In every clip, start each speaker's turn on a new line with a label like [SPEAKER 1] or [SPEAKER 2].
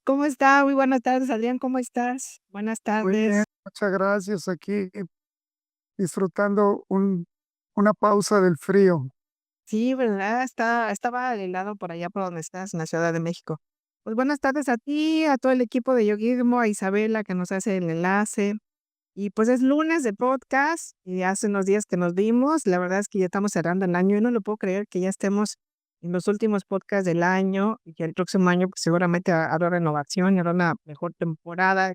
[SPEAKER 1] ¿Cómo está? Muy buenas tardes, Adrián, ¿cómo estás? Buenas
[SPEAKER 2] Muy bien,
[SPEAKER 1] tardes.
[SPEAKER 2] muchas gracias. Aquí disfrutando una pausa del frío.
[SPEAKER 1] Sí, ¿verdad? Estaba helado por allá por donde estás, en la Ciudad de México. Pues buenas tardes a ti, a todo el equipo de Yoguismo, a Isabela que nos hace el enlace. Y pues es lunes de podcast y hace unos días que nos vimos. La verdad es que ya estamos cerrando el año y no lo puedo creer que ya estemos en los últimos podcasts del año y que el próximo año pues seguramente habrá renovación y habrá una mejor temporada.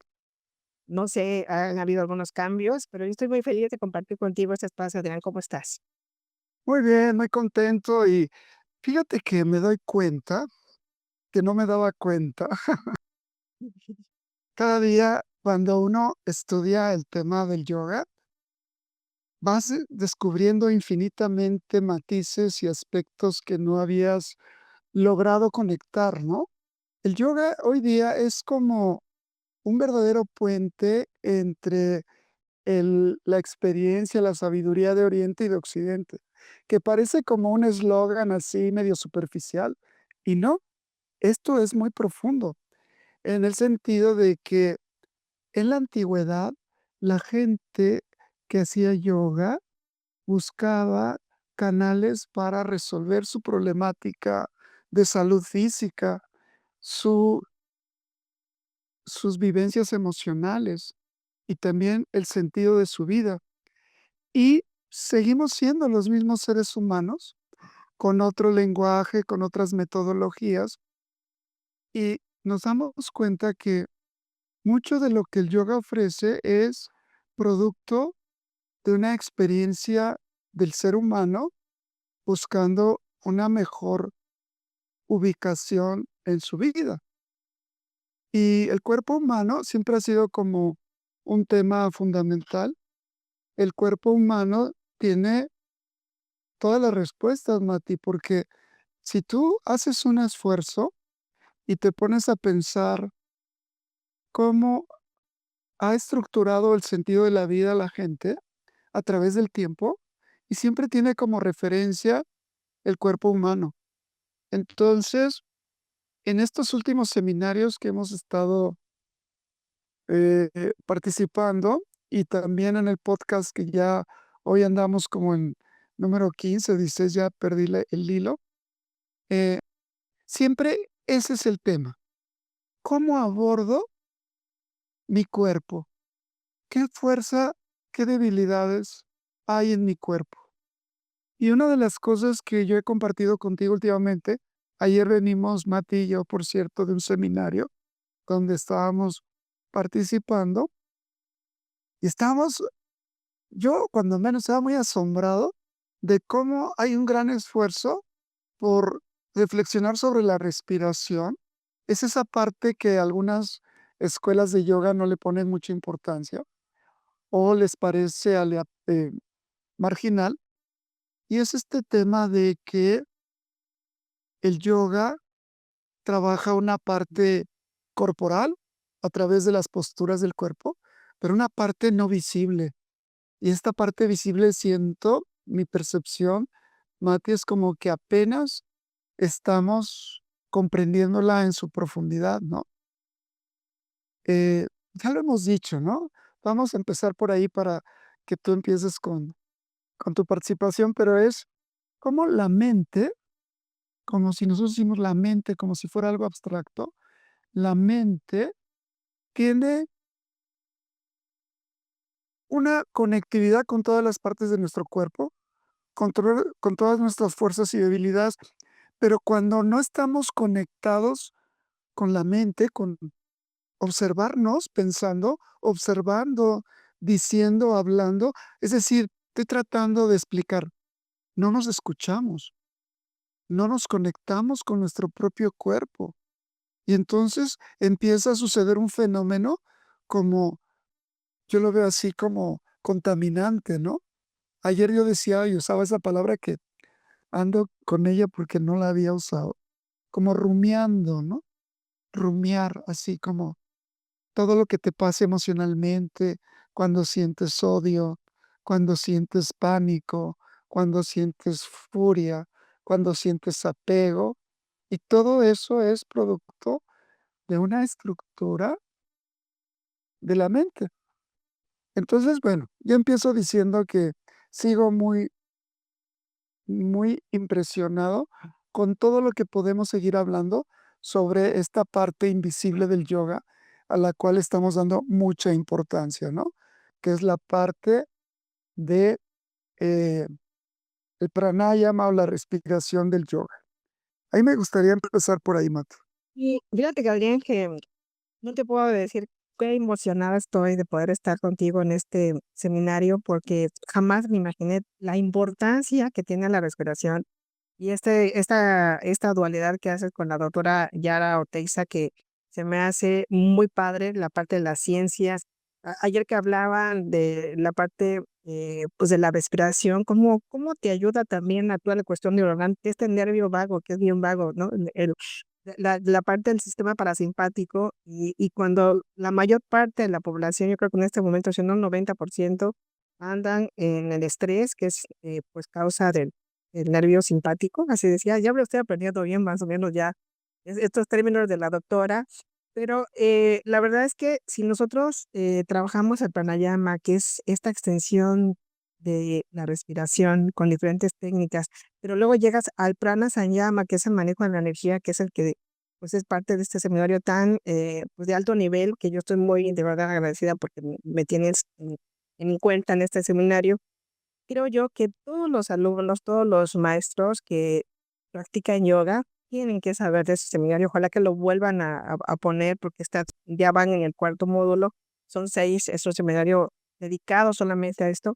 [SPEAKER 1] No sé, han habido algunos cambios, pero yo estoy muy feliz de compartir contigo este espacio, Adrián, ¿cómo estás?
[SPEAKER 2] Muy bien, muy contento y fíjate que me doy cuenta, que no me daba cuenta, cada día cuando uno estudia el tema del yoga, vas descubriendo infinitamente matices y aspectos que no habías logrado conectar, ¿no? El yoga hoy día es como un verdadero puente entre la experiencia, la sabiduría de Oriente y de Occidente, que parece como un eslogan así medio superficial, y no, esto es muy profundo, en el sentido de que en la antigüedad la gente que hacía yoga buscaba canales para resolver su problemática de salud física, su sus vivencias emocionales y también el sentido de su vida. Y seguimos siendo los mismos seres humanos, con otro lenguaje, con otras metodologías, y nos damos cuenta que mucho de lo que el yoga ofrece es producto de una experiencia del ser humano buscando una mejor ubicación en su vida. Y el cuerpo humano siempre ha sido como un tema fundamental. El cuerpo humano tiene todas las respuestas, Mati, porque si tú haces un esfuerzo y te pones a pensar cómo ha estructurado el sentido de la vida la gente a través del tiempo, y siempre tiene como referencia el cuerpo humano. Entonces, en estos últimos seminarios que hemos estado participando y también en el podcast que ya hoy andamos como en número 15 16, ya perdí el hilo, eh, siempre ese es el tema. ¿Cómo abordo mi cuerpo? ¿Qué fuerza, qué debilidades hay en mi cuerpo? Y una de las cosas que yo he compartido contigo últimamente, ayer venimos, Mati y yo, por cierto, de un seminario donde estábamos participando y estábamos, yo cuando menos estaba muy asombrado de cómo hay un gran esfuerzo por reflexionar sobre la respiración. Es esa parte que algunas escuelas de yoga no le ponen mucha importancia o les parece marginal, y es este tema de que el yoga trabaja una parte corporal a través de las posturas del cuerpo, pero una parte no visible. Y esta parte visible siento, mi percepción, Mati, es como que apenas estamos comprendiéndola en su profundidad, ¿no? Ya lo hemos dicho, ¿no? Vamos a empezar por ahí para que tú empieces con tu participación, pero es como la mente, como si nosotros decimos la mente, como si fuera algo abstracto, la mente tiene una conectividad con todas las partes de nuestro cuerpo, con todas nuestras fuerzas y debilidades, pero cuando no estamos conectados con la mente, con observarnos pensando, observando, diciendo, hablando, es decir, estoy tratando de explicar, no nos escuchamos, no nos conectamos con nuestro propio cuerpo. Y entonces empieza a suceder un fenómeno como, yo lo veo así como contaminante, ¿no? Ayer yo decía y usaba esa palabra que ando con ella porque no la había usado, como rumiando, ¿no? Rumiar, así como todo lo que te pase emocionalmente, cuando sientes odio, cuando sientes pánico, cuando sientes furia, cuando sientes apego, y todo eso es producto de una estructura de la mente. Entonces, bueno, yo empiezo diciendo que sigo muy impresionado con todo lo que podemos seguir hablando sobre esta parte invisible del yoga a la cual estamos dando mucha importancia, ¿no? Que es la parte de eh, el pranayama o la respiración del yoga. Ahí me gustaría empezar por ahí, Matt.
[SPEAKER 1] Y fíjate, Gabriel, que no te puedo decir qué emocionada estoy de poder estar contigo en este seminario, porque jamás me imaginé la importancia que tiene la respiración y esta dualidad que haces con la doctora Yara Oteiza, que se me hace muy padre, la parte de las ciencias. Ayer que hablaban de la parte, pues, de la respiración, cómo te ayuda también a toda la cuestión neuronal, este nervio vago, que es bien vago, ¿no? La parte del sistema parasimpático, y cuando la mayor parte de la población, yo creo que en este momento, siendo un 90% andan en el estrés, que es, pues, causa del el nervio simpático, así decía, ya me lo estoy aprendiendo bien, más o menos ya estos términos de la doctora, pero la verdad es que si nosotros trabajamos el pranayama, que es esta extensión de la respiración con diferentes técnicas, pero luego llegas al prana sanyama, que es el manejo de la energía, que es el que pues es parte de este seminario tan pues de alto nivel, que yo estoy muy de verdad agradecida porque me tienes en cuenta en este seminario. Creo yo que todos los alumnos, todos los maestros que practican yoga tienen que saber de ese seminario. Ojalá que lo vuelvan a poner porque ya van en el cuarto módulo. Son 6, es un seminario dedicado solamente a esto.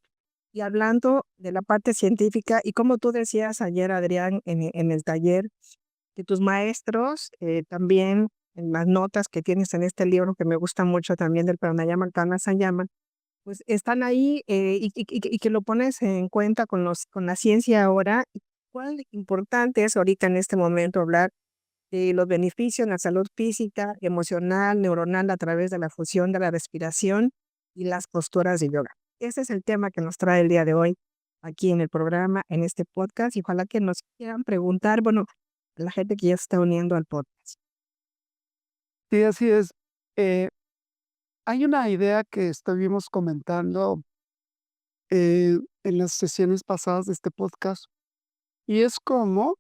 [SPEAKER 1] Y hablando de la parte científica, y como tú decías ayer, Adrián, en el taller, que tus maestros también, en las notas que tienes en este libro que me gusta mucho también del Pranayama Kana Sanyama, pues están ahí, y que lo pones en cuenta con la ciencia ahora. Y cuál importante es ahorita en este momento hablar de los beneficios en la salud física, emocional, neuronal a través de la fusión de la respiración y las posturas de yoga. Ese es el tema que nos trae el día de hoy aquí en el programa, en este podcast, y ojalá que nos quieran preguntar, bueno, la gente que ya se está uniendo al podcast.
[SPEAKER 2] Sí, así es. Eh, Hay una idea que estuvimos comentando en las sesiones pasadas de este podcast, y es cómo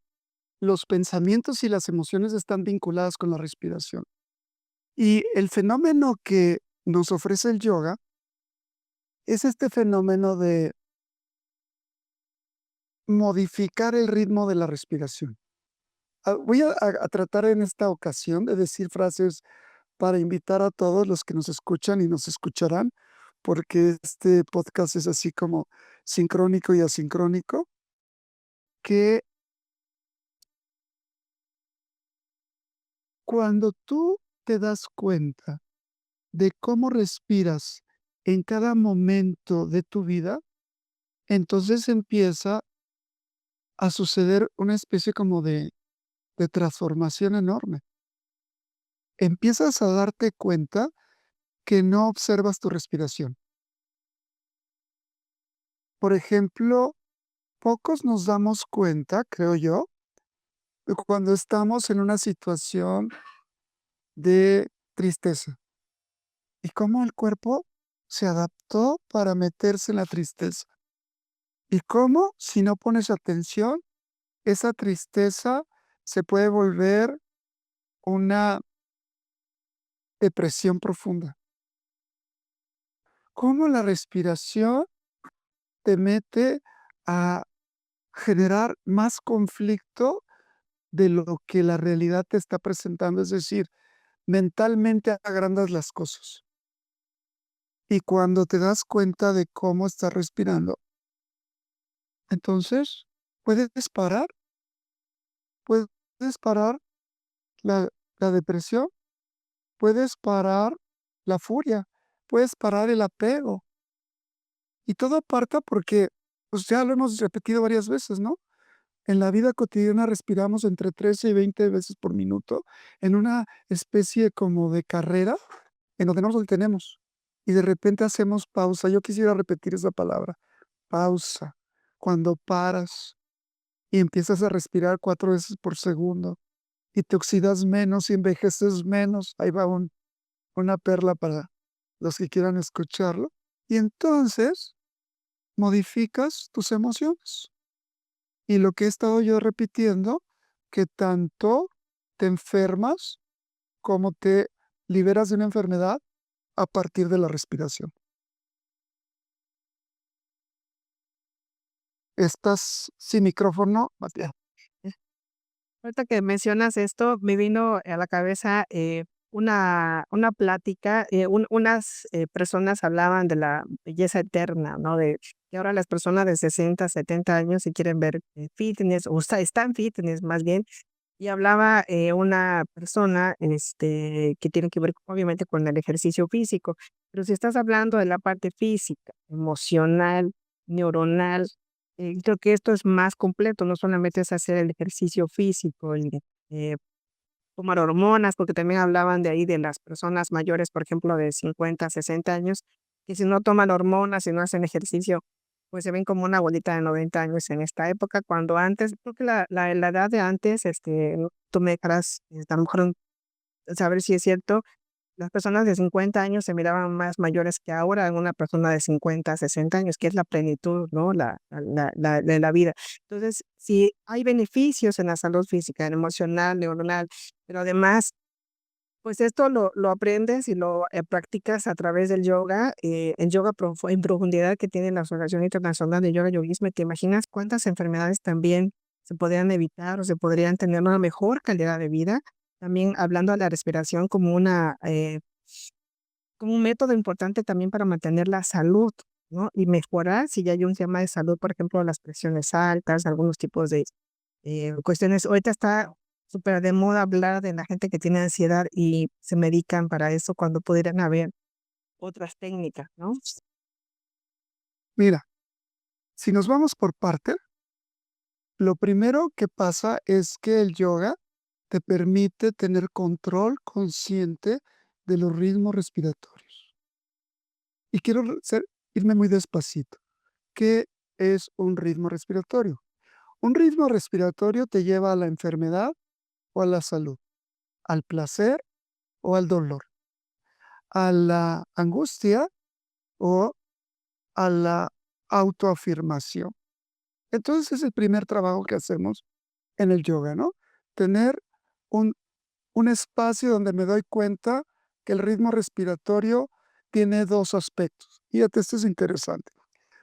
[SPEAKER 2] los pensamientos y las emociones están vinculadas con la respiración. Y el fenómeno que nos ofrece el yoga es este fenómeno de modificar el ritmo de la respiración. Voy a tratar en esta ocasión de decir frases para invitar a todos los que nos escuchan y nos escucharán, porque este podcast es así como sincrónico y asincrónico, que cuando tú te das cuenta de cómo respiras en cada momento de tu vida, entonces empieza a suceder una especie como de transformación enorme. Empiezas a darte cuenta que no observas tu respiración. Por ejemplo, pocos nos damos cuenta, creo yo, de cuando estamos en una situación de tristeza y cómo el cuerpo se adaptó para meterse en la tristeza. Y cómo, si no pones atención, esa tristeza se puede volver una depresión profunda. Cómo la respiración te mete a generar más conflicto de lo que la realidad te está presentando, es decir, mentalmente agrandas las cosas. Y cuando te das cuenta de cómo estás respirando, entonces puedes parar, puedes parar la, la depresión, puedes parar la furia, puedes parar el apego. Y todo aparta porque, pues ya lo hemos repetido varias veces, ¿no? En la vida cotidiana respiramos entre 13 y 20 veces por minuto en una especie como de carrera en donde no nos detenemos. Y de repente hacemos pausa. Yo quisiera repetir esa palabra, pausa. Cuando paras y empiezas a respirar 4 veces por segundo y te oxidas menos y envejeces menos. Ahí va una perla para los que quieran escucharlo. Y entonces modificas tus emociones. Y lo que he estado yo repitiendo, que tanto te enfermas como te liberas de una enfermedad a partir de la respiración. ¿Estás sin micrófono, Matías?
[SPEAKER 1] Ahorita que mencionas esto, me vino a la cabeza, una plática, unas, personas hablaban de la belleza eterna, ¿no? De que ahora las personas de 60, 70 años se quieren ver, fitness, o están fitness, más bien, y hablaba, una persona, que tiene que ver, obviamente, con el ejercicio físico, pero si estás hablando de la parte física, emocional, neuronal, creo que esto es más completo, no solamente es hacer el ejercicio físico, eh, tomar hormonas, porque también hablaban de ahí de las personas mayores, por ejemplo, de 50, 60 años, que si no toman hormonas, si no hacen ejercicio, pues se ven como una abuelita de 90 años en esta época, cuando antes, creo que la edad de antes, tú me dejarás, a lo mejor saber si es cierto, las personas de 50 años se miraban más mayores que ahora una persona de 50, 60 años, que es la plenitud, ¿no? De la vida. Entonces, si hay beneficios en la salud física, en emocional, neuronal, pero además, pues esto lo aprendes y lo practicas a través del yoga, el yoga en profundidad que tiene la Asociación Internacional de Yoga y Yogismo. ¿Te imaginas cuántas enfermedades también se podrían evitar o se podrían tener una mejor calidad de vida? También hablando de la respiración como como un método importante también para mantener la salud, ¿no? Y mejorar si ya hay un tema de salud, por ejemplo, las presiones altas, algunos tipos de cuestiones. Ahorita está súper de moda hablar de la gente que tiene ansiedad y se medican para eso cuando pudieran haber otras técnicas, ¿no?
[SPEAKER 2] Mira, si nos vamos por parte, lo primero que pasa es que el yoga te permite tener control consciente de los ritmos respiratorios. Y quiero irme muy despacito. ¿Qué es un ritmo respiratorio? Un ritmo respiratorio te lleva a la enfermedad o a la salud, al placer o al dolor, a la angustia o a la autoafirmación. Entonces es el primer trabajo que hacemos en el yoga, ¿no? Tener un, un espacio donde me doy cuenta que el ritmo respiratorio tiene dos aspectos. Fíjate, esto es interesante.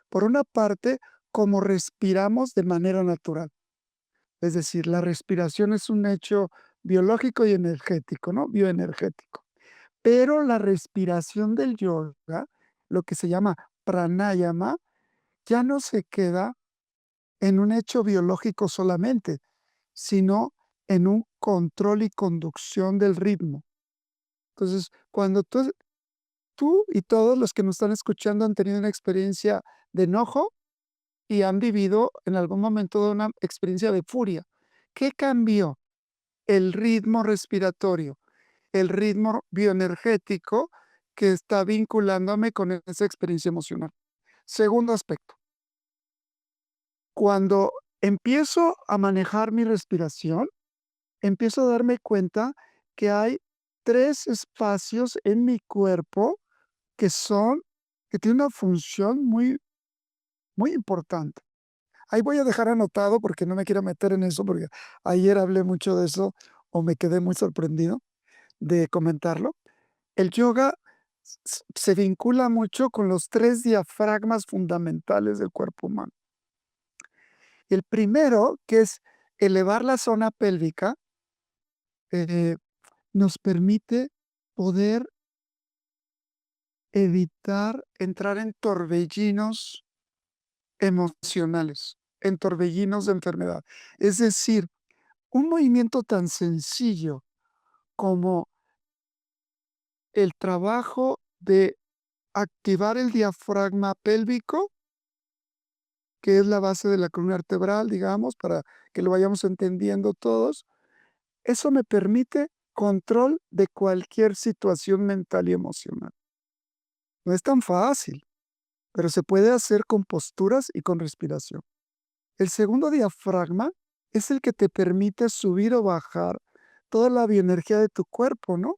[SPEAKER 2] Por una parte, como respiramos de manera natural. Es decir, la respiración es un hecho biológico y energético, ¿no? Bioenergético. Pero la respiración del yoga, lo que se llama pranayama, ya no se queda en un hecho biológico solamente, sino en un control y conducción del ritmo. Entonces, cuando tú y todos los que nos están escuchando han tenido una experiencia de enojo y han vivido en algún momento de una experiencia de furia, ¿qué cambió? El ritmo respiratorio, el ritmo bioenergético que está vinculándome con esa experiencia emocional. Segundo aspecto, cuando empiezo a manejar mi respiración, empiezo a darme cuenta que hay 3 espacios en mi cuerpo que que tienen una función muy, muy importante. Ahí voy a dejar anotado porque no me quiero meter en eso, porque ayer hablé mucho de eso o me quedé muy sorprendido de comentarlo. El yoga se vincula mucho con los 3 diafragmas fundamentales del cuerpo humano. El primero, que es elevar la zona pélvica, eh, nos permite poder evitar entrar en torbellinos emocionales, en torbellinos de enfermedad. Es decir, un movimiento tan sencillo como el trabajo de activar el diafragma pélvico, que es la base de la columna vertebral, digamos, para que lo vayamos entendiendo todos, eso me permite control de cualquier situación mental y emocional. No es tan fácil, pero se puede hacer con posturas y con respiración. El segundo diafragma es el que te permite subir o bajar toda la bioenergía de tu cuerpo, ¿no?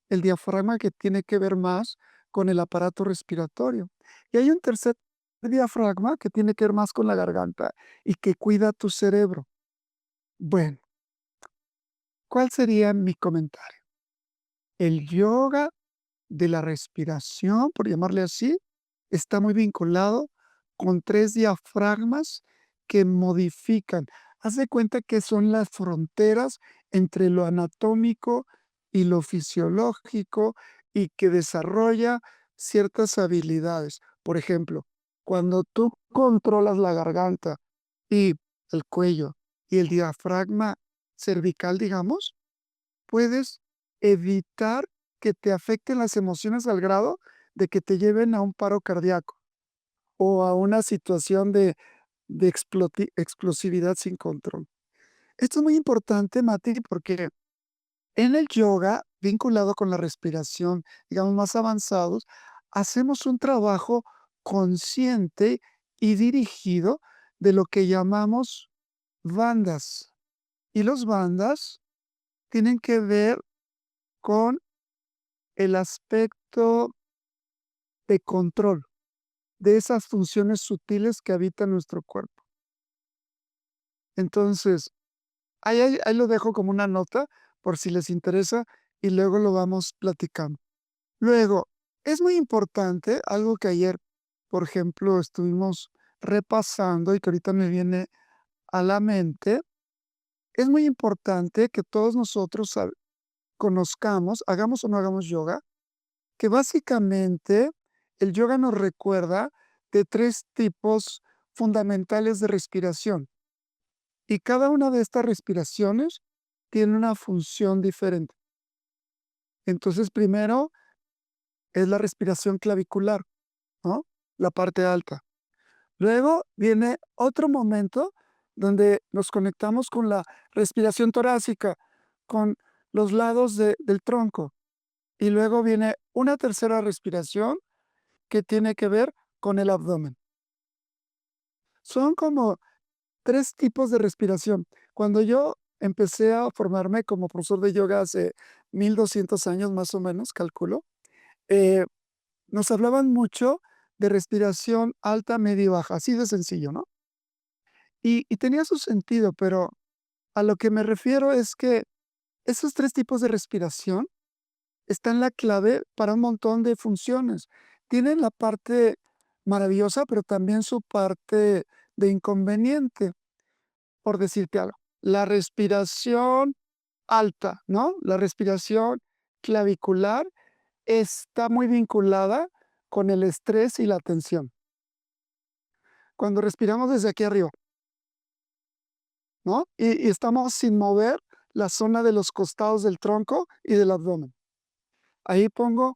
[SPEAKER 2] El diafragma que tiene que ver más con el aparato respiratorio. Y hay un tercer diafragma que tiene que ver más con la garganta y que cuida tu cerebro. Bueno, ¿cuál sería mi comentario? El yoga de la respiración, por llamarle así, está muy vinculado con 3 diafragmas que modifican. Haz de cuenta que son las fronteras entre lo anatómico y lo fisiológico y que desarrolla ciertas habilidades. Por ejemplo, cuando tú controlas la garganta y el cuello y el diafragma cervical, digamos, puedes evitar que te afecten las emociones al grado de que te lleven a un paro cardíaco o a una situación de explosividad sin control. Esto es muy importante, Mati, porque en el yoga, vinculado con la respiración, digamos, más avanzados, hacemos un trabajo consciente y dirigido de lo que llamamos bandas. Y los bandas tienen que ver con el aspecto de control de esas funciones sutiles que habitan nuestro cuerpo. Entonces, ahí lo dejo como una nota por si les interesa y luego lo vamos platicando. Luego, es muy importante, algo que ayer, por ejemplo, estuvimos repasando y que ahorita me viene a la mente, es muy importante que todos nosotros conozcamos, hagamos o no hagamos yoga, que básicamente el yoga nos recuerda de 3 tipos fundamentales de respiración, y cada una de estas respiraciones tiene una función diferente. Entonces, primero es la respiración clavicular, ¿no? La parte alta. Luego viene otro momento donde nos conectamos con la respiración torácica, con los lados del tronco. Y luego viene una tercera respiración que tiene que ver con el abdomen. Son como 3 tipos de respiración. Cuando yo empecé a formarme como profesor de yoga hace 1200 años, más o menos, calculo, eh, nos hablaban mucho de respiración alta, media y baja, así de sencillo, ¿no? Y tenía su sentido, pero a lo que me refiero es que esos 3 tipos de respiración están la clave para un montón de funciones. Tienen la parte maravillosa, pero también su parte de inconveniente, por decirte algo. La respiración alta, ¿no? La respiración clavicular está muy vinculada con el estrés y la tensión. Cuando respiramos desde aquí arriba, ¿no? Y estamos sin mover la zona de los costados del tronco y del abdomen. Ahí pongo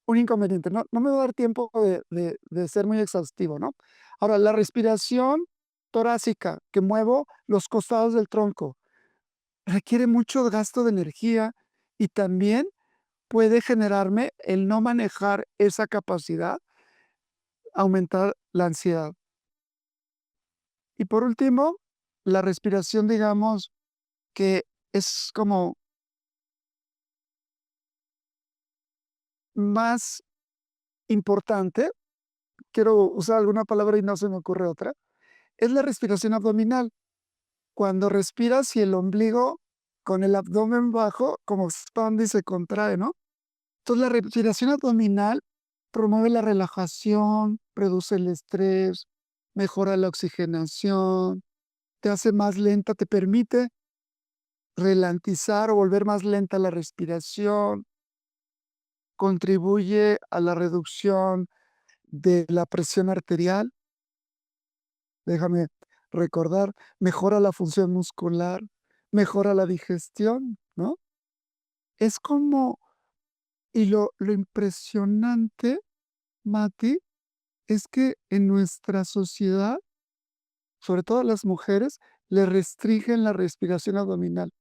[SPEAKER 2] un inconveniente. No me va a dar tiempo de ser muy exhaustivo, ¿no? Ahora, la respiración torácica, que muevo los costados del tronco, requiere mucho gasto de energía y también puede generarme el no manejar esa capacidad, aumentar la ansiedad. Y por último, la respiración, digamos, que es como más importante, quiero usar alguna palabra y no se me ocurre otra, es la respiración abdominal. Cuando respiras y el ombligo con el abdomen bajo, como se expande y se contrae, ¿no? Entonces, la respiración abdominal promueve la relajación, reduce el estrés, mejora la oxigenación, te hace más lenta, te permite ralentizar o volver más lenta la respiración, contribuye a la reducción de la presión arterial, déjame recordar, mejora la función muscular, mejora la digestión, ¿no? Es como, y lo impresionante, Mati, es que en nuestra sociedad, sobre todo a las mujeres, le restringen la respiración abdominal,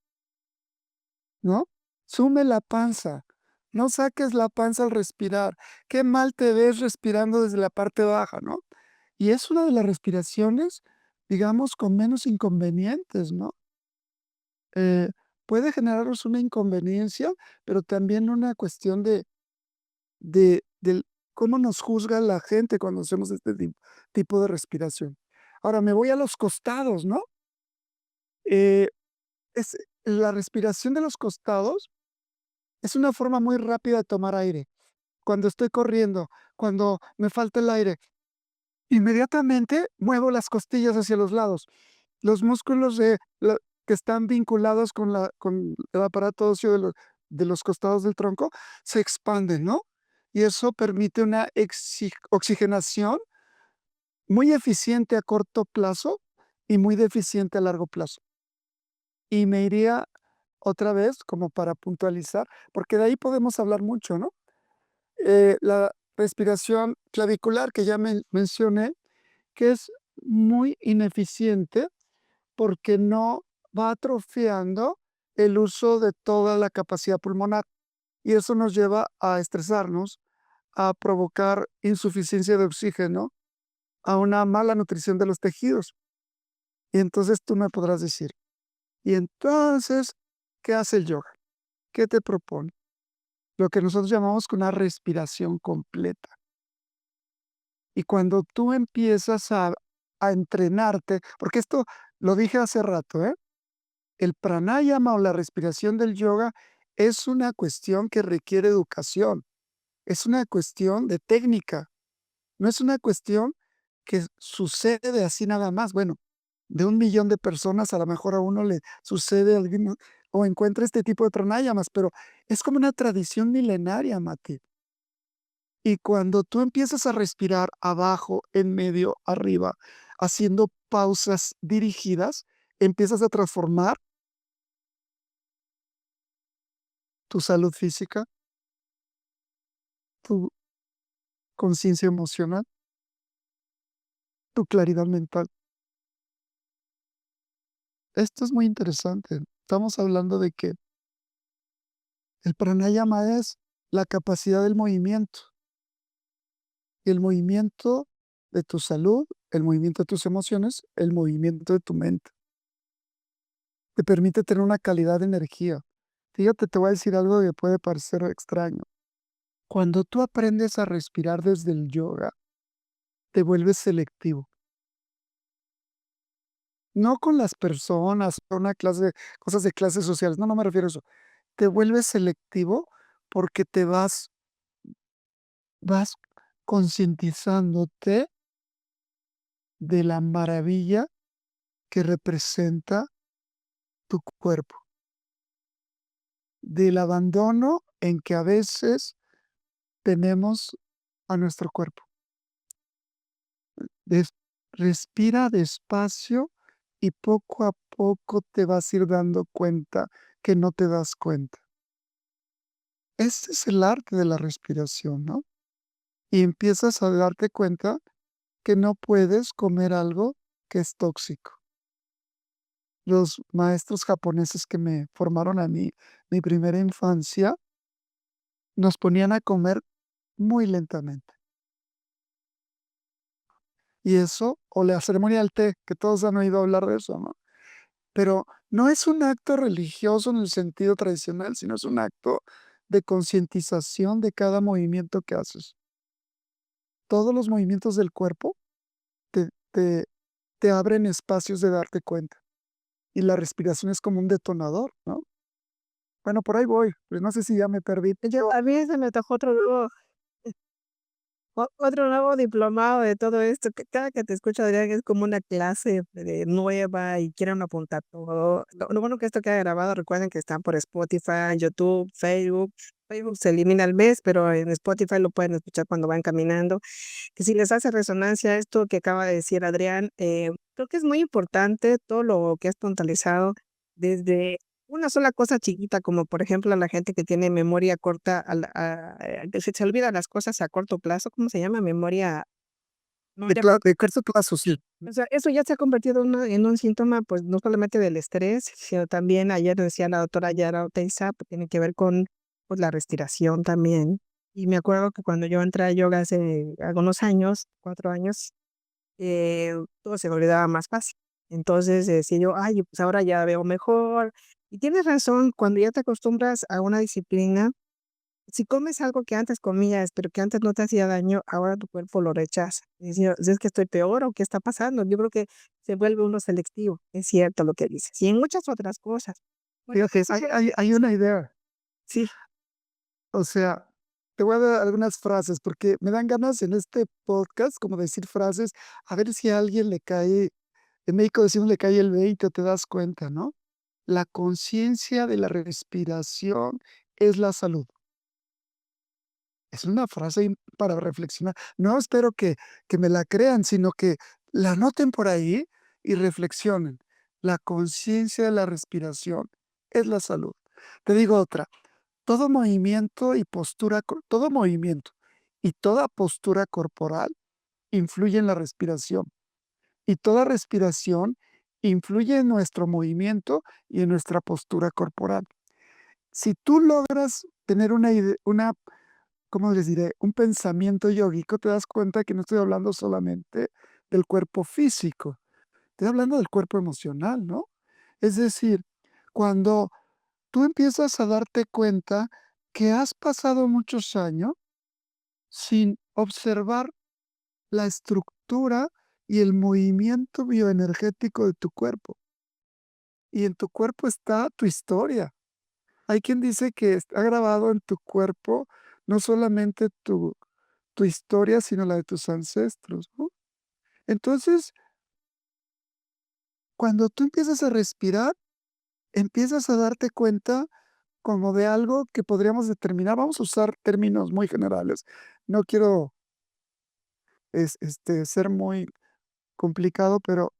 [SPEAKER 2] ¿no? Sume la panza, no saques la panza al respirar, qué mal te ves respirando desde la parte baja, ¿no? Y es una de las respiraciones, digamos, con menos inconvenientes, ¿no? puede generarnos una inconveniencia, pero también una cuestión de del cómo nos juzga la gente cuando hacemos este tipo de respiración. Ahora me voy a los costados, ¿no? Eh, es la respiración de los costados es una forma muy rápida de tomar aire. Cuando estoy corriendo, cuando me falta el aire, inmediatamente muevo las costillas hacia los lados. Los músculos que están vinculados con el aparato óseo de los costados del tronco se expanden, ¿no? Y eso permite una oxigenación muy eficiente a corto plazo y muy deficiente a largo plazo. Y me iría otra vez, como para puntualizar, porque de ahí podemos hablar mucho, ¿no? La respiración clavicular que ya mencioné, que es muy ineficiente porque no va atrofiando el uso de toda la capacidad pulmonar y eso nos lleva a estresarnos, a provocar insuficiencia de oxígeno, a una mala nutrición de los tejidos. Y entonces tú me podrás decir, ¿y entonces qué hace el yoga? ¿Qué te propone? Lo que nosotros llamamos con una respiración completa. Y cuando tú empiezas a entrenarte, porque esto lo dije hace rato, ¿eh? El pranayama o la respiración del yoga es una cuestión que requiere educación, es una cuestión de técnica, no es una cuestión que sucede así nada más. Bueno, de 1 millón de personas a lo mejor a uno le sucede alguno o encuentra este tipo de pranayamas, pero es como una tradición milenaria, Mati. Y cuando tú empiezas a respirar abajo, en medio, arriba, haciendo pausas dirigidas, empiezas a transformar tu salud física, tu conciencia emocional, tu claridad mental. Esto es muy interesante. Estamos hablando de que el pranayama es la capacidad del movimiento, y el movimiento de tu salud, el movimiento de tus emociones, el movimiento de tu mente. Te permite tener una calidad de energía. Fíjate, te voy a decir algo que puede parecer extraño. Cuando tú aprendes a respirar desde el yoga, te vuelves selectivo. No con las personas, una clase, cosas de clases sociales. No, no me refiero a eso. Te vuelves selectivo porque vas concientizándote de la maravilla que representa tu cuerpo, del abandono en que a veces tenemos a nuestro cuerpo. Des- Respira despacio y poco a poco te vas a ir dando cuenta que no te das cuenta. Este es el arte de la respiración, ¿no? Y empiezas a darte cuenta que no puedes comer algo que es tóxico. Los maestros japoneses que me formaron a mí, mi primera infancia, nos ponían a comer muy lentamente. Y eso, o la ceremonia del té, que todos han oído hablar de eso, ¿no? Pero no es un acto religioso en el sentido tradicional, sino es un acto de concientización de cada movimiento que haces. Todos los movimientos del cuerpo te, te, te abren espacios de darte cuenta. Y la respiración es como un detonador, ¿no? Bueno, por ahí voy, pues no sé si ya me perdí.
[SPEAKER 1] A mí se me tocó otro nuevo diplomado de todo esto, que cada que te escucho, Adrián, es como una clase nueva y quieren apuntar todo. Lo bueno que esto queda grabado, recuerden que están por Spotify, YouTube, Facebook. Facebook se elimina al mes, pero en Spotify lo pueden escuchar cuando van caminando. Que si les hace resonancia esto que acaba de decir Adrián, creo que es muy importante todo lo que has puntualizado desde una sola cosa chiquita, como por ejemplo la gente que tiene memoria corta, que se olvidan las cosas a corto plazo, ¿cómo se llama? Memoria.
[SPEAKER 2] De corto plazo, sí.
[SPEAKER 1] O sea, eso ya se ha convertido en un síntoma, pues no solamente del estrés, sino también, ayer decía la doctora Yara Oteiza, pues, tiene que ver con pues, la respiración también. Y me acuerdo que cuando yo entré a yoga hace algunos años, 4 años, todo se me olvidaba más fácil. Entonces decía yo, ay, pues ahora ya veo mejor, Y tienes razón, cuando ya te acostumbras a una disciplina, si comes algo que antes comías, pero que antes no te hacía daño, ahora tu cuerpo lo rechaza. Y dice: "¿Es que estoy peor o qué está pasando?". Yo creo que se vuelve uno selectivo. Es cierto lo que dices. Y en muchas otras cosas. Bueno,
[SPEAKER 2] Fíjate, hay una idea.
[SPEAKER 1] sí,
[SPEAKER 2] O sea, te voy a dar algunas frases, porque me dan ganas en este podcast como decir frases, a ver si a alguien le cae, en México decimos le cae el 20 o te das cuenta, ¿no? La conciencia de la respiración es la salud. Es una frase para reflexionar. No espero que me la crean, sino que la anoten por ahí y reflexionen. La conciencia de la respiración es la salud. Te digo otra, todo movimiento y toda postura corporal influye en la respiración, y toda respiración influye en nuestro movimiento y en nuestra postura corporal. Si tú logras tener ¿cómo les diré? Un pensamiento yógico, te das cuenta que no estoy hablando solamente del cuerpo físico, estoy hablando del cuerpo emocional, ¿no? Es decir, cuando tú empiezas a darte cuenta que has pasado muchos años sin observar la estructura y el movimiento bioenergético de tu cuerpo. Y en tu cuerpo está tu historia. Hay quien dice que está grabado en tu cuerpo no solamente tu historia, sino la de tus ancestros, ¿no? Entonces, cuando tú empiezas a respirar, empiezas a darte cuenta como de algo que podríamos determinar. Vamos a usar términos muy generales. No quiero ser muy complicado, pero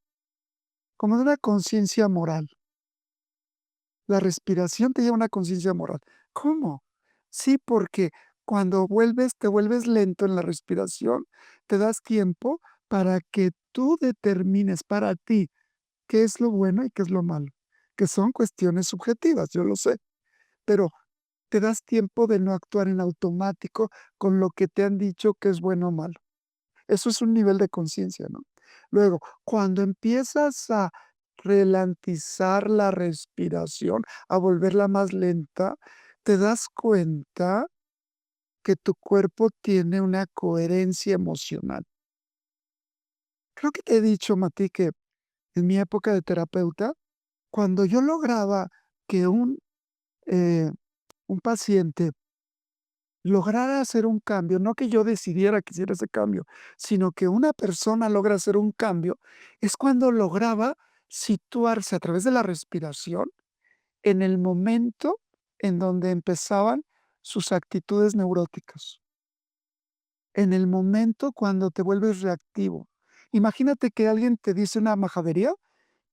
[SPEAKER 2] como de una conciencia moral. La respiración te lleva a una conciencia moral. ¿Cómo? Sí, porque cuando te vuelves lento en la respiración, te das tiempo para que tú determines para ti qué es lo bueno y qué es lo malo, que son cuestiones subjetivas, yo lo sé, pero te das tiempo de no actuar en automático con lo que te han dicho que es bueno o malo. Eso es un nivel de conciencia, ¿no? Luego, cuando empiezas a ralentizar la respiración, a volverla más lenta, te das cuenta que tu cuerpo tiene una coherencia emocional. Creo que te he dicho, Mati, que en mi época de terapeuta, cuando yo lograba que eh, un paciente lograr hacer un cambio, no que yo decidiera que hiciera ese cambio, sino que una persona logra hacer un cambio, es cuando lograba situarse a través de la respiración en el momento en donde empezaban sus actitudes neuróticas, en el momento cuando te vuelves reactivo. Imagínate que alguien te dice una majadería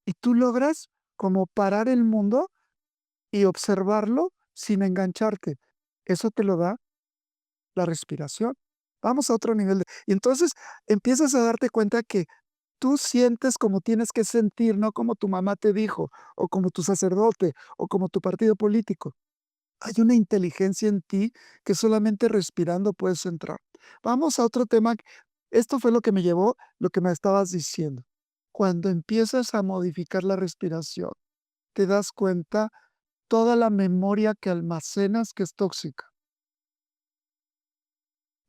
[SPEAKER 2] y tú logras como parar el mundo y observarlo sin engancharte. Eso te lo da la respiración. Vamos a otro nivel y entonces empiezas a darte cuenta que tú sientes como tienes que sentir, no como tu mamá te dijo, o como tu sacerdote, o como tu partido político. Hay una inteligencia en ti que solamente respirando puedes entrar. Vamos a otro tema. Esto fue lo que me llevó, lo que me estabas diciendo. Cuando empiezas a modificar la respiración, te das cuenta toda la memoria que almacenas que es tóxica.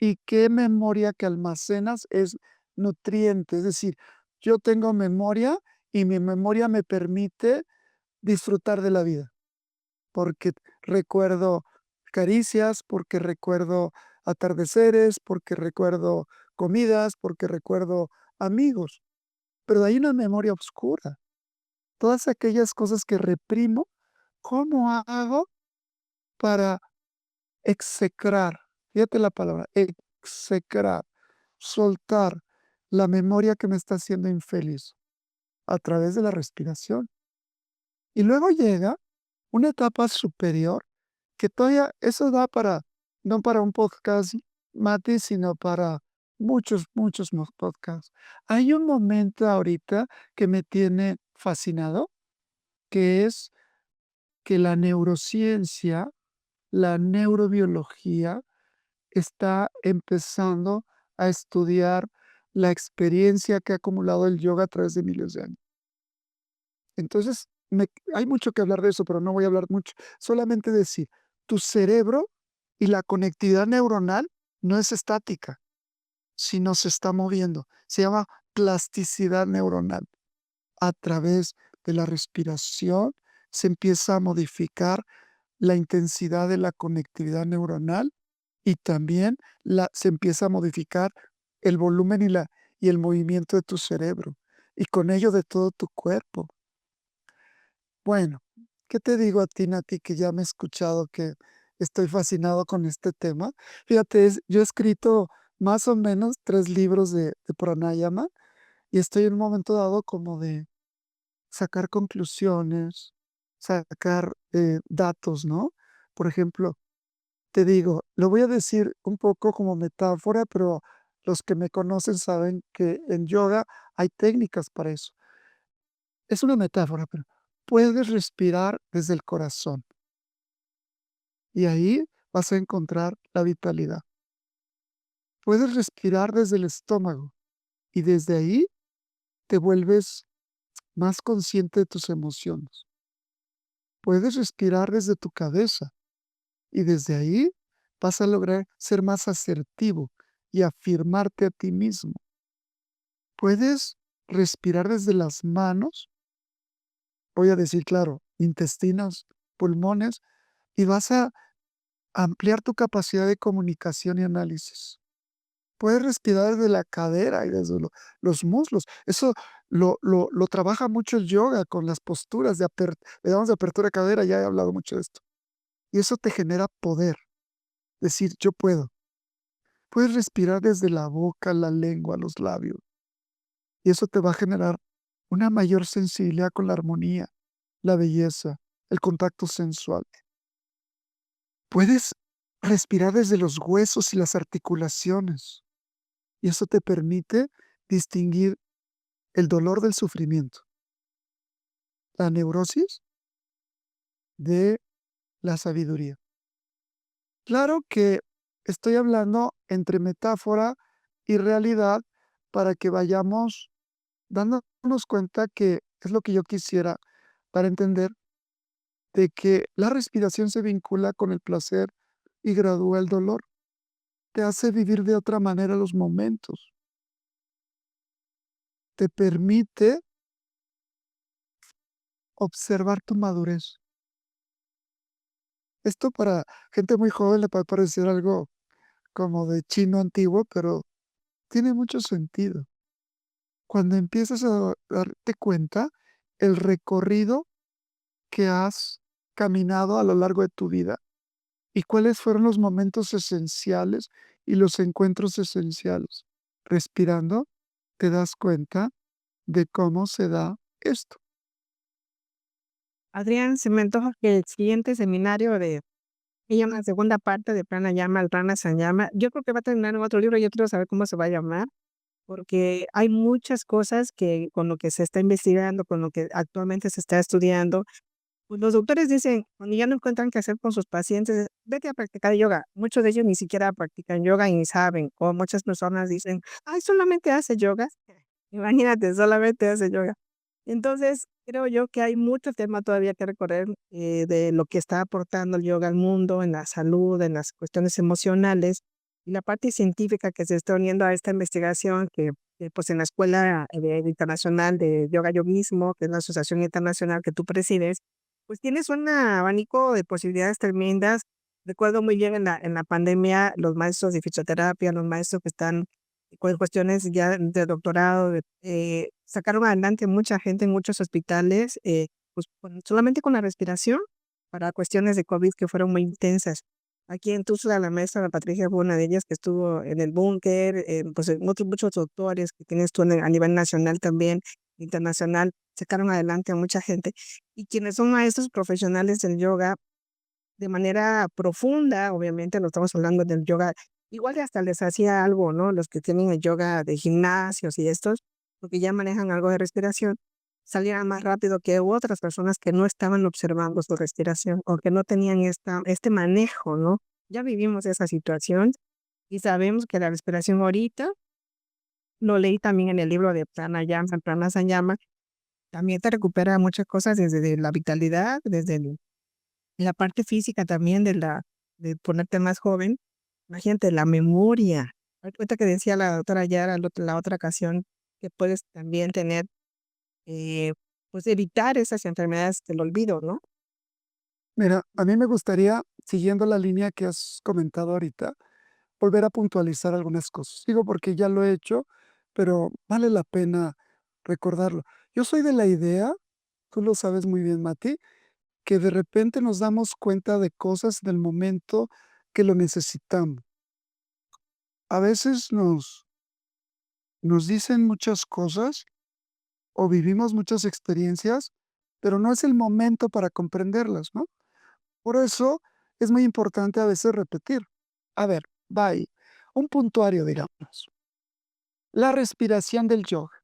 [SPEAKER 2] ¿Y qué memoria que almacenas es nutriente? Es decir, yo tengo memoria y mi memoria me permite disfrutar de la vida, porque recuerdo caricias, porque recuerdo atardeceres, porque recuerdo comidas, porque recuerdo amigos, pero hay una memoria oscura. Todas aquellas cosas que reprimo, ¿cómo hago para execrar? Fíjate la palabra, execrar. Soltar la memoria que me está haciendo infeliz a través de la respiración. Y luego llega una etapa superior que todavía eso da para, no para un podcast, Mati, sino para muchos, muchos más podcasts. Hay un momento ahorita que me tiene fascinado, que es que la neurociencia, la neurobiología está empezando a estudiar la experiencia que ha acumulado el yoga a través de miles de años. Entonces, me hay mucho que hablar de eso, pero no voy a hablar mucho. Solamente decir, tu cerebro y la conectividad neuronal no es estática, sino se está moviendo. Se llama plasticidad neuronal. A través de la respiración se empieza a modificar la intensidad de la conectividad neuronal y también se empieza a modificar el volumen y el movimiento de tu cerebro y con ello de todo tu cuerpo. Bueno, ¿qué te digo a ti, Nati, que ya me he escuchado que estoy fascinado con este tema? Fíjate, yo he escrito más o menos 3 libros de pranayama y estoy en un momento dado como de sacar conclusiones, sacar datos, ¿no? Por ejemplo, te digo, lo voy a decir un poco como metáfora, pero los que me conocen saben que en yoga hay técnicas para eso. Es una metáfora, pero puedes respirar desde el corazón y ahí vas a encontrar la vitalidad. Puedes respirar desde el estómago y desde ahí te vuelves más consciente de tus emociones. Puedes respirar desde tu cabeza y desde ahí vas a lograr ser más asertivo y afirmarte a ti mismo. Puedes respirar desde las manos, voy a decir, claro, intestinos, pulmones, y vas a ampliar tu capacidad de comunicación y análisis. Puedes respirar desde la cadera y desde los muslos. Eso lo trabaja mucho el yoga con las posturas le damos de apertura de cadera, ya he hablado mucho de esto. Y eso te genera poder, decir, yo puedo. Puedes respirar desde la boca, la lengua, los labios, y eso te va a generar una mayor sensibilidad con la armonía, la belleza, el contacto sensual. Puedes respirar desde los huesos y las articulaciones, y eso te permite distinguir el dolor del sufrimiento, la neurosis de la sabiduría. Claro que estoy hablando entre metáfora y realidad para que vayamos dándonos cuenta que es lo que yo quisiera para entender de que la respiración se vincula con el placer y gradúa el dolor. Te hace vivir de otra manera los momentos. Te permite observar tu madurez. Esto para gente muy joven le puede parecer algo como de chino antiguo, pero tiene mucho sentido. Cuando empiezas a darte cuenta el recorrido que has caminado a lo largo de tu vida y cuáles fueron los momentos esenciales y los encuentros esenciales. Respirando, te das cuenta de cómo se da esto.
[SPEAKER 1] Adrián, se me antoja que el siguiente seminario de ella una segunda parte de Pranayama al Pranasanyama, yo creo que va a terminar en otro libro, yo quiero saber cómo se va a llamar, porque hay muchas cosas que con lo que se está investigando, con lo que actualmente se está estudiando, pues los doctores dicen, cuando ya no encuentran qué hacer con sus pacientes, vete a practicar yoga. Muchos de ellos ni siquiera practican yoga y ni saben, o muchas personas dicen, ay, solamente hace yoga. Imagínate, solamente hace yoga. Entonces, creo yo que hay mucho tema todavía que recorrer de lo que está aportando el yoga al mundo, en la salud, en las cuestiones emocionales y la parte científica que se está uniendo a esta investigación pues en la Escuela Internacional de Yoga Yogismo, que es la asociación internacional que tú presides, pues tienes un abanico de posibilidades tremendas. Recuerdo muy bien en la pandemia, los maestros de fisioterapia, los maestros que están con cuestiones ya de doctorado, sacaron adelante mucha gente en muchos hospitales, pues solamente con la respiración para cuestiones de COVID que fueron muy intensas. Aquí en Tuxtla, la maestra la Patricia fue una de ellas que estuvo en el búnker, pues muchos doctores que tienes tú a nivel nacional también, internacional, sacaron adelante a mucha gente. Y quienes son maestros profesionales del yoga, de manera profunda, obviamente no estamos hablando del yoga, igual y hasta les hacía algo, ¿no? Los que tienen el yoga de gimnasios y estos, porque ya manejan algo de respiración, salían más rápido que otras personas que no estaban observando su respiración o que no tenían este manejo, ¿no? Ya vivimos esa situación y sabemos que la respiración ahorita, lo leí también en el libro de Pranayama, Pranasanyama, también te recupera muchas cosas desde de la vitalidad, desde la parte física también de ponerte más joven. Imagínate, la memoria. Ahorita que decía la doctora Yara la otra ocasión, que puedes también tener, eh, pues, evitar esas enfermedades del olvido, ¿no?
[SPEAKER 2] Mira, a mí me gustaría, siguiendo la línea que has comentado ahorita, volver a puntualizar algunas cosas. Digo, porque ya lo he hecho, pero vale la pena recordarlo. Yo soy de la idea, tú lo sabes muy bien, Mati, que de repente nos damos cuenta de cosas del momento que lo necesitamos. A veces nos dicen muchas cosas o vivimos muchas experiencias, pero no es el momento para comprenderlas, ¿no? Por eso es muy importante a veces repetir. A ver, va ahí. Un puntuario, digamos. La respiración del yoga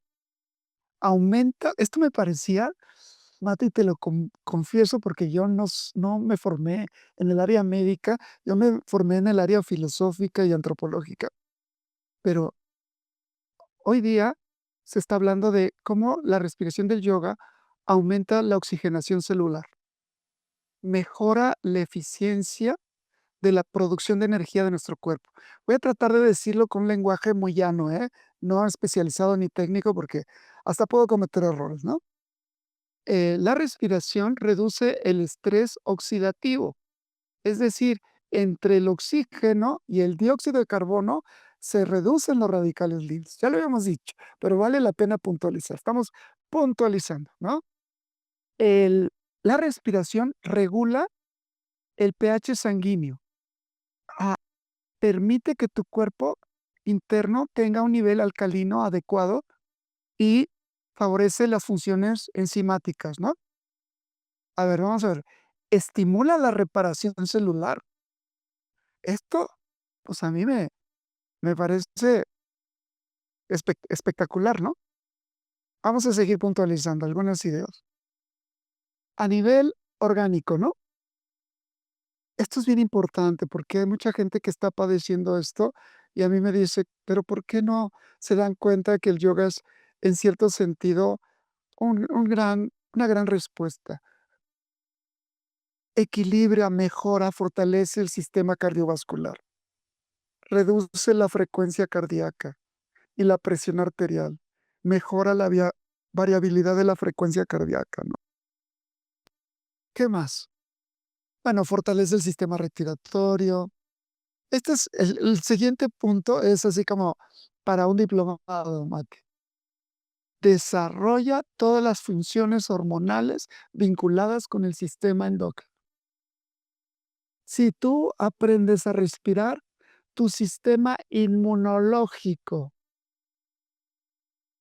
[SPEAKER 2] aumenta. Esto me parecía, Mati, te lo confieso, porque yo no me formé en el área médica, yo me formé en el área filosófica y antropológica. Pero hoy día se está hablando de cómo la respiración del yoga aumenta la oxigenación celular, mejora la eficiencia de la producción de energía de nuestro cuerpo. Voy a tratar de decirlo con un lenguaje muy llano, ¿eh? No especializado ni técnico, porque hasta puedo cometer errores, ¿no? La respiración reduce el estrés oxidativo, es decir, entre el oxígeno y el dióxido de carbono se reducen los radicales libres. Ya lo habíamos dicho, pero vale la pena puntualizar. Estamos puntualizando, ¿no? El- la respiración regula el pH sanguíneo. Ah, permite que tu cuerpo interno tenga un nivel alcalino adecuado y favorece las funciones enzimáticas, ¿no? A ver, vamos a ver. Estimula la reparación celular. Esto, pues a mí me parece espectacular, ¿no? Vamos a seguir puntualizando algunas ideas. A nivel orgánico, ¿no? Esto es bien importante porque hay mucha gente que está padeciendo esto y a mí me dice, pero ¿por qué no se dan cuenta que el yoga es, en cierto sentido, una gran respuesta? Equilibra, mejora, fortalece el sistema cardiovascular, reduce la frecuencia cardíaca y la presión arterial, mejora la variabilidad de la frecuencia cardíaca, ¿no? ¿Qué más? Bueno, fortalece el sistema respiratorio. Este es el siguiente punto, es así como para un diplomado, Mati. Desarrolla todas las funciones hormonales vinculadas con el sistema endocrino. Si tú aprendes a respirar, tu sistema inmunológico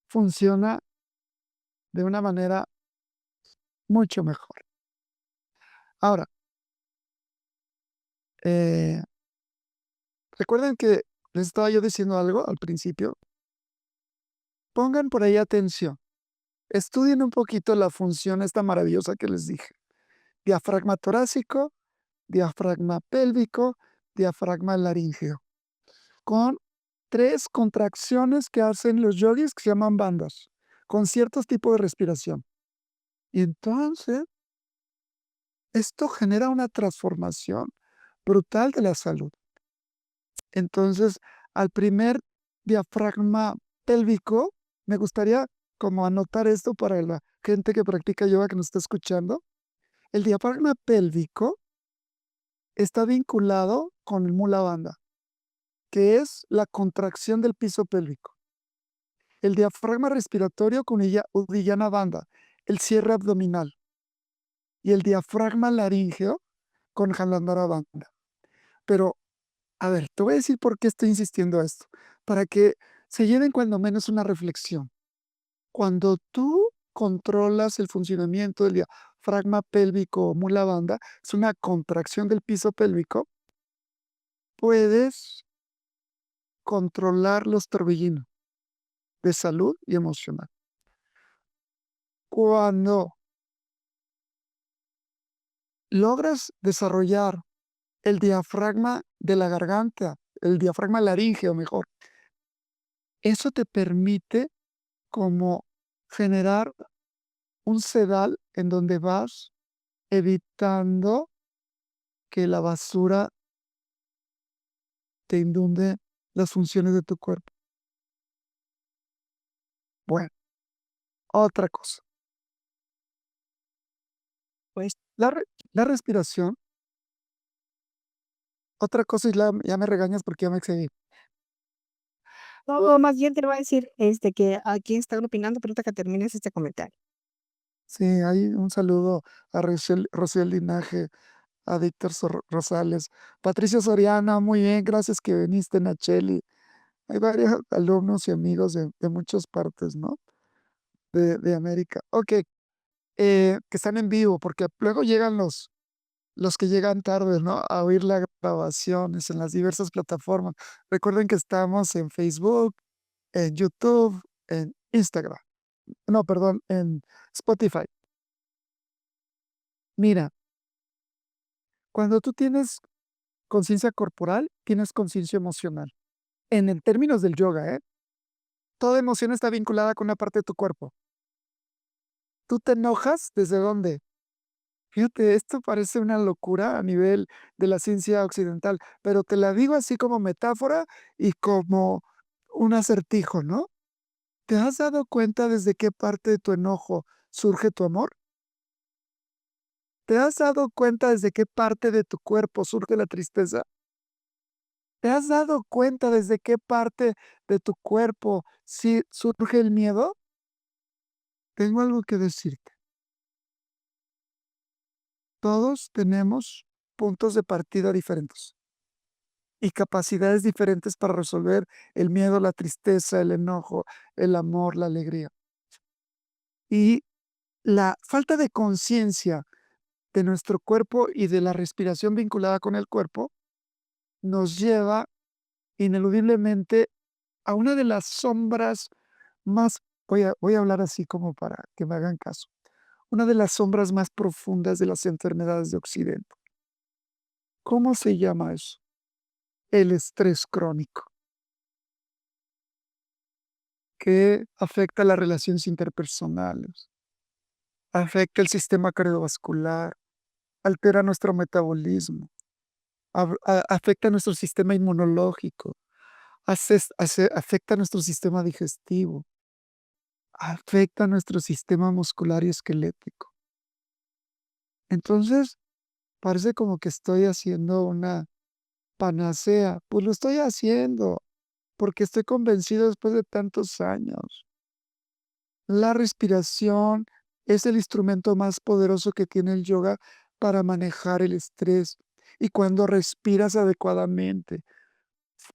[SPEAKER 2] funciona de una manera mucho mejor. Ahora, eh, recuerden que les estaba yo diciendo algo al principio. Pongan por ahí atención. Estudien un poquito la función esta maravillosa que les dije. Diafragma torácico, diafragma pélvico, diafragma laríngeo. Con 3 contracciones que hacen los yogis que se llaman bandas, con ciertos tipos de respiración. Y entonces, esto genera una transformación brutal de la salud. Entonces, al primer diafragma pélvico, me gustaría como anotar esto para la gente que practica yoga que nos está escuchando. El diafragma pélvico está vinculado con el mula bandha, que es la contracción del piso pélvico. El diafragma respiratorio con Uddiyana bandha, el cierre abdominal. Y el diafragma laríngeo con Jalandhara bandha. Pero, a ver, te voy a decir por qué estoy insistiendo a esto. Para que se lleven cuando menos una reflexión. Cuando tú controlas el funcionamiento del diafragma pélvico o mula bandha, es una contracción del piso pélvico, puedes controlar los torbellinos de salud y emocional. Cuando logras desarrollar el diafragma de la garganta, el diafragma laríngeo mejor, eso te permite como generar un sedal en donde vas evitando que la basura te inunde las funciones de tu cuerpo. Bueno, otra cosa,
[SPEAKER 1] Pues,
[SPEAKER 2] la re la respiración, otra cosa y ya me regañas porque ya me excedí.
[SPEAKER 1] no, más bien te lo voy a decir, que aquí están opinando, pero ahorita que termines este comentario.
[SPEAKER 2] Sí, hay un saludo a Rociel Linaje, a Víctor Rosales, Patricia Soriana, muy bien, gracias que viniste, Nacheli. Hay varios alumnos y amigos de muchas partes, ¿no? De América. Okey, que están en vivo, porque luego llegan los que llegan tarde, ¿no? A oír las grabaciones en las diversas plataformas. Recuerden que estamos en Facebook, en YouTube, en Instagram. No, perdón, en Spotify. Mira, cuando tú tienes conciencia corporal, tienes conciencia emocional. En el términos del yoga, ¿eh? Toda emoción está vinculada con una parte de tu cuerpo. ¿Tú te enojas? ¿Desde dónde? Fíjate, esto parece una locura a nivel de la ciencia occidental, pero te la digo así como metáfora y como un acertijo, ¿no? ¿Te has dado cuenta desde qué parte de tu enojo surge tu amor? ¿Te has dado cuenta desde qué parte de tu cuerpo surge la tristeza? ¿Te has dado cuenta desde qué parte de tu cuerpo surge el miedo? Tengo algo que decirte. Todos tenemos puntos de partida diferentes y capacidades diferentes para resolver el miedo, la tristeza, el enojo, el amor, la alegría. Y la falta de conciencia de nuestro cuerpo y de la respiración vinculada con el cuerpo nos lleva ineludiblemente a una de las sombras más, voy a hablar así como para que me hagan caso, una de las sombras más profundas de las enfermedades de Occidente. ¿Cómo se llama eso? El estrés crónico, que afecta las relaciones interpersonales, afecta el sistema cardiovascular, altera nuestro metabolismo, afecta nuestro sistema inmunológico, afecta nuestro sistema digestivo, afecta nuestro sistema muscular y esquelético. Entonces, parece como que estoy haciendo una panacea. Pues lo estoy haciendo porque estoy convencido después de tantos años. La respiración es el instrumento más poderoso que tiene el yoga para manejar el estrés. Y cuando respiras adecuadamente,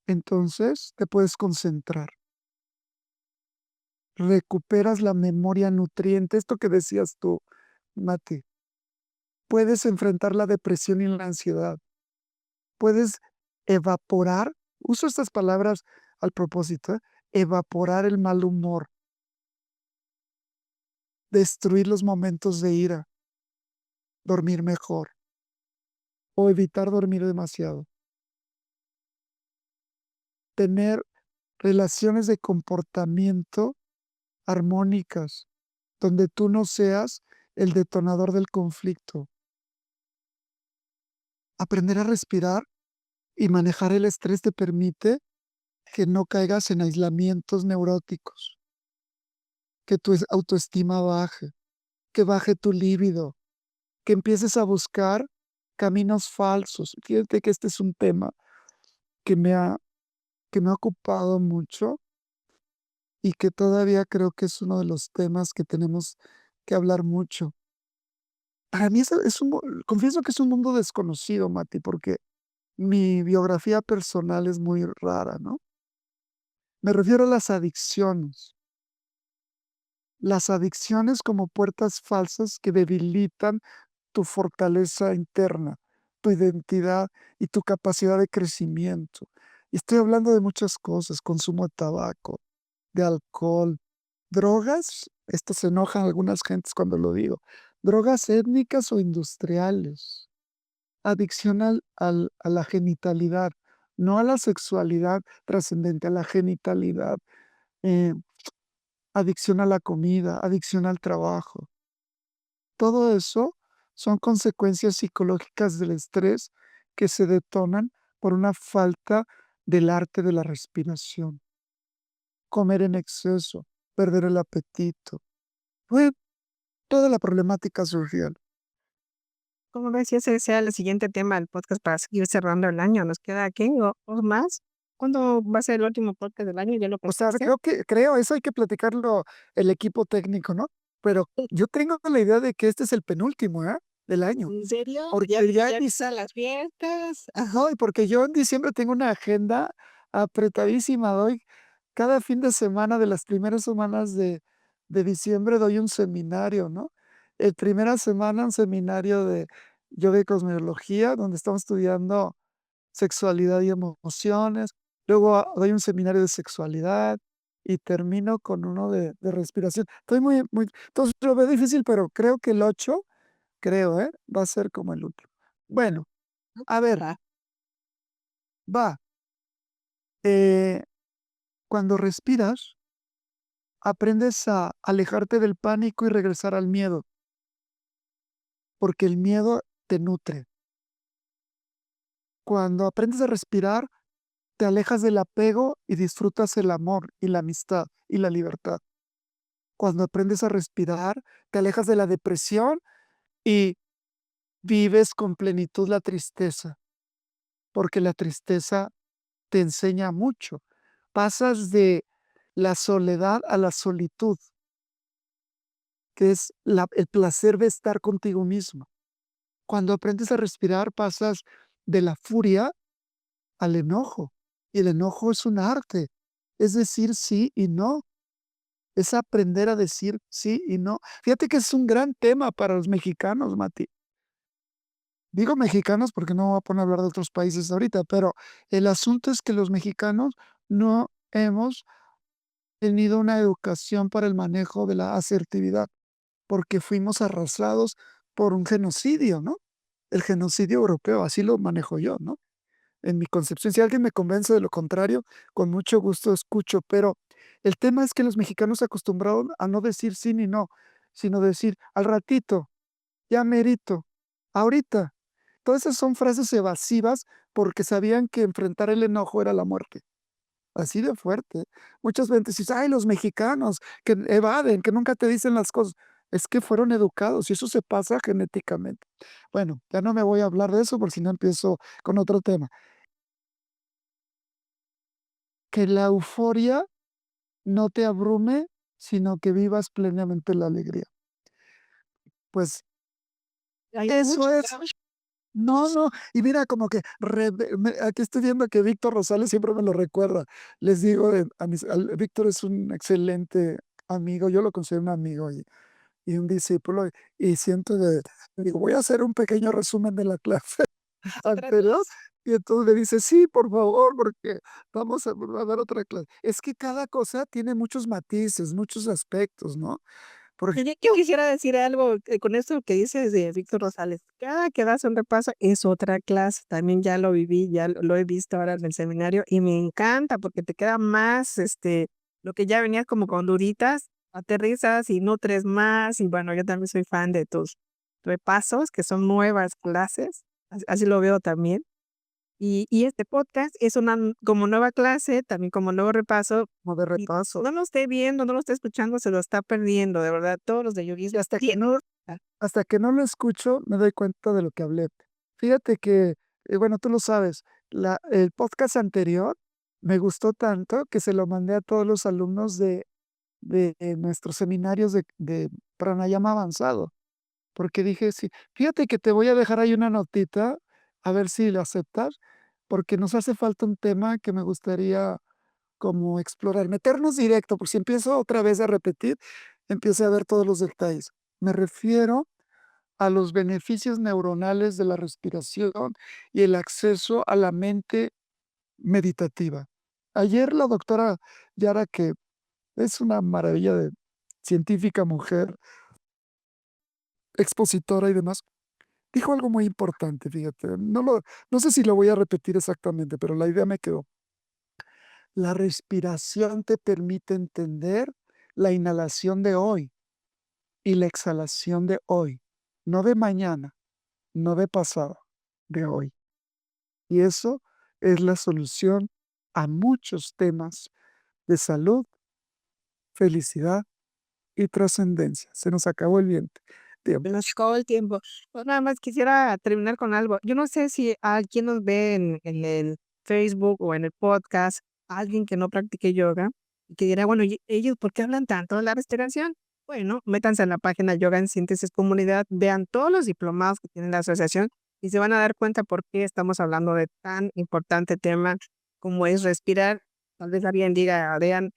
[SPEAKER 2] entonces te puedes concentrar, recuperas la memoria nutriente, esto que decías tú, Mati, puedes enfrentar la depresión y la ansiedad, puedes evaporar, uso estas palabras al propósito, evaporar el mal humor, destruir los momentos de ira, dormir mejor o evitar dormir demasiado, tener relaciones de comportamiento armónicas, donde tú no seas el detonador del conflicto. Aprender a respirar y manejar el estrés te permite que no caigas en aislamientos neuróticos, que tu autoestima baje, que baje tu líbido, que empieces a buscar caminos falsos. Fíjate que este es un tema que me ha ocupado mucho y que todavía creo que es uno de los temas que tenemos que hablar mucho. Para mí confieso que es un mundo desconocido, Mati, porque mi biografía personal es muy rara, ¿no? Me refiero a las adicciones. Las adicciones como puertas falsas que debilitan tu fortaleza interna, tu identidad y tu capacidad de crecimiento. Y estoy hablando de muchas cosas, consumo de tabaco, de alcohol, drogas, esto se enojan algunas gentes cuando lo digo, drogas étnicas o industriales, adicción a la genitalidad, no a la sexualidad trascendente, a la genitalidad, eh, adicción a la comida, adicción al trabajo. Todo eso son consecuencias psicológicas del estrés que se detonan por una falta del arte de la respiración. Comer en exceso, perder el apetito, fue toda la problemática social.
[SPEAKER 1] ¿Cómo ves si ese sea el siguiente tema del podcast para seguir cerrando el año? ¿Nos queda qué? ¿O más? ¿Cuándo va a ser el último podcast del año? ¿Ya lo
[SPEAKER 2] O sea,
[SPEAKER 1] pensaste?
[SPEAKER 2] creo, eso hay que platicarlo el equipo técnico, ¿no? Pero yo tengo la idea de que este es el penúltimo, del año,
[SPEAKER 1] ¿En serio? ¿Ya
[SPEAKER 2] porque ya
[SPEAKER 1] ya
[SPEAKER 2] en
[SPEAKER 1] empiezan las fiestas?
[SPEAKER 2] ajá, y porque yo en diciembre tengo una agenda apretadísima, doy cada fin de semana de las primeras semanas de diciembre doy un seminario, ¿no? Primera semana, un seminario de yoga y cosmología, donde estamos estudiando sexualidad y emociones. Luego, doy un seminario de sexualidad y termino con uno de respiración. Estoy muy entonces, lo veo difícil, pero creo que el 8 creo, va a ser como el último. Bueno, a ver,
[SPEAKER 1] Va.
[SPEAKER 2] va, eh, cuando respiras, aprendes a alejarte del pánico y regresar al miedo, porque el miedo te nutre. Cuando aprendes a respirar, te alejas del apego y disfrutas el amor y la amistad y la libertad. Cuando aprendes a respirar, te alejas de la depresión y vives con plenitud la tristeza, porque la tristeza te enseña mucho. Pasas de la soledad a la solitud, que es el placer de estar contigo mismo. Cuando aprendes a respirar, pasas de la furia al enojo, y el enojo es un arte, es decir sí y no, es aprender a decir sí y no. Fíjate que es un gran tema para los mexicanos, Mati. Digo mexicanos porque no me voy a poner a hablar de otros países ahorita, pero el asunto es que los mexicanos no hemos tenido una educación para el manejo de la asertividad, porque fuimos arrasados por un genocidio, ¿no? El genocidio europeo, así lo manejo yo, ¿no? En mi concepción, si alguien me convence de lo contrario, con mucho gusto escucho, pero el tema es que los mexicanos se acostumbraron a no decir sí ni no, sino decir al ratito, ya merito, ahorita. Todas esas son frases evasivas porque sabían que enfrentar el enojo era la muerte. Así de fuerte. Muchas veces dices: "Ay, los mexicanos que evaden, que nunca te dicen las cosas". Es que fueron educados y eso se pasa genéticamente. Bueno, ya no me voy a hablar de eso, porque si no empiezo con otro tema. Que la euforia no te abrume, sino que vivas plenamente la alegría. Pues
[SPEAKER 1] Hay
[SPEAKER 2] eso
[SPEAKER 1] mucho,
[SPEAKER 2] es. No, no, y mira, como que aquí estoy viendo que Víctor Rosales siempre me lo recuerda. Les digo, Víctor es un excelente amigo, yo lo considero un amigo y un discípulo, y siento digo, voy a hacer un pequeño resumen de la clase anterior, y entonces me dice, sí, por favor, porque vamos a dar otra clase. Es que cada cosa tiene muchos matices, muchos aspectos, ¿no? Por
[SPEAKER 1] y
[SPEAKER 2] ejemplo,
[SPEAKER 1] yo quisiera decir algo, con esto que dices de Víctor Rosales. Cada que das un repaso es otra clase. También ya lo viví, ya lo he visto ahora en el seminario y me encanta porque te queda más, lo que ya venías como con duditas, aterrizas y nutres más. Y bueno, yo también soy fan de tus repasos, que son nuevas clases. Así lo veo también. Y este podcast es una como nueva clase, también como nuevo repaso,
[SPEAKER 2] como de
[SPEAKER 1] y
[SPEAKER 2] repaso.
[SPEAKER 1] no lo esté viendo, no lo esté escuchando, se lo está perdiendo, de verdad, todos los de
[SPEAKER 2] Y
[SPEAKER 1] yoguismo ah,
[SPEAKER 2] hasta que no lo escucho, me doy cuenta de lo que hablé. Fíjate que, bueno, tú lo sabes, el podcast anterior me gustó tanto que se lo mandé a todos los alumnos de nuestros seminarios de pranayama avanzado, porque dije, sí, fíjate que te voy a dejar ahí una notita, a ver si lo aceptas, porque nos hace falta un tema que me gustaría como explorar, meternos directo, porque si empiezo otra vez a repetir, empiezo a ver todos los detalles. Me refiero a los beneficios neuronales de la respiración y el acceso a la mente meditativa. Ayer la doctora Yara, que es una maravilla de científica mujer, expositora y demás, dijo algo muy importante, fíjate. No sé si lo voy a repetir exactamente, pero la idea me quedó. La respiración te permite entender la inhalación de hoy y la exhalación de hoy. no de mañana, no de pasado, de hoy. Y eso es la solución a muchos temas de salud, felicidad y trascendencia. Se nos acabó el
[SPEAKER 1] Se
[SPEAKER 2] tiempo.
[SPEAKER 1] nos acabó el tiempo. Pues nada más quisiera terminar con algo. Yo no sé si alguien nos ve en el Facebook o en el podcast, alguien que no practique yoga y que dirá, bueno, ellos, ¿por qué hablan tanto de la respiración? Bueno, métanse en la página Yoga en Síntesis Comunidad, vean todos los diplomados que tiene la asociación y se van a dar cuenta por qué estamos hablando de tan importante tema como es respirar. Tal vez alguien diga, vean,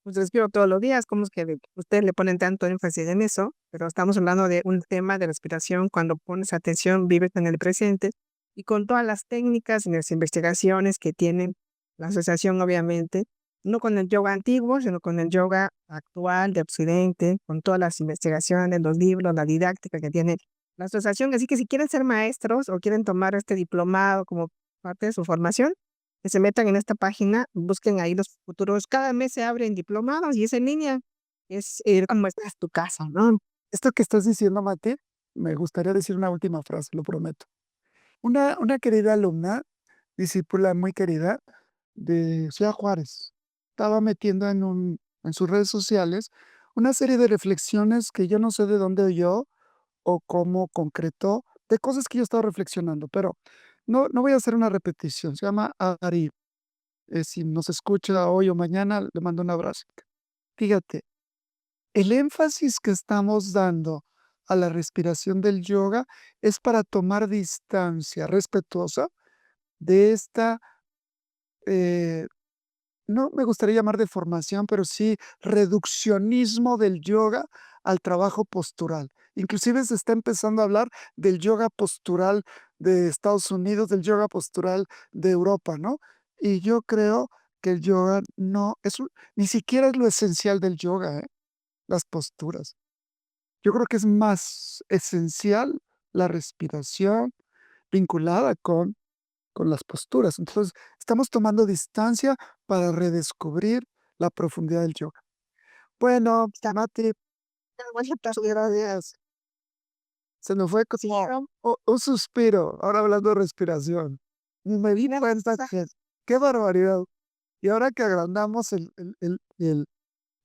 [SPEAKER 1] pues respiro todos los días, ¿cómo es que ustedes le ponen tanto énfasis en eso? Pero estamos hablando de un tema de respiración, cuando pones atención, vives en el presente y con todas las técnicas y las investigaciones que tiene la asociación, obviamente, no con el yoga antiguo, sino con el yoga actual de Occidente, con todas las investigaciones, los libros, la didáctica que tiene la asociación. Así que si quieren ser maestros o quieren tomar este diplomado como parte de su formación, que se metan en esta página, busquen ahí los futuros. Cada mes se abren diplomados y es en línea. Es ir como estás tu casa, ¿no?
[SPEAKER 2] Esto que estás diciendo, Mati, me gustaría decir una última frase, lo prometo. Una querida alumna, discípula muy querida de Ciudad Juárez, estaba metiendo en sus redes sociales una serie de reflexiones que yo no sé de dónde oyó o cómo concretó, de cosas que yo estaba reflexionando, pero no voy a hacer una repetición. Se llama Ari. Si nos escucha hoy o mañana, le mando un abrazo. Fíjate, el énfasis que estamos dando a la respiración del yoga es para tomar distancia respetuosa de esta, eh, no me gustaría llamar deformación, pero sí reduccionismo del yoga al trabajo postural. Inclusive se está empezando a hablar del yoga postural de Estados Unidos, del yoga postural de Europa, ¿no? Y yo creo que el yoga no es ni siquiera es lo esencial del yoga, las posturas. Yo creo que es más esencial la respiración vinculada con las posturas. Entonces, estamos tomando distancia para redescubrir la profundidad del yoga. Bueno, Mati, muchas gracias. Se nos fue
[SPEAKER 1] Sí,
[SPEAKER 2] como un suspiro, ahora hablando de respiración. Y me di cuenta que qué barbaridad. Y ahora que agrandamos el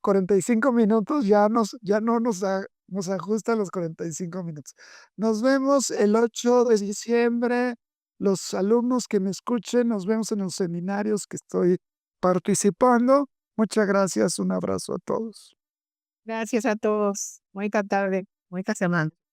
[SPEAKER 2] 45 minutos, ya no nos ajustan los 45 minutos. Nos vemos el 8 de diciembre. Los alumnos que me escuchen, nos vemos en los seminarios que estoy participando. Muchas gracias, un abrazo a todos.
[SPEAKER 1] gracias a todos. Bonita tarde, bonita semana.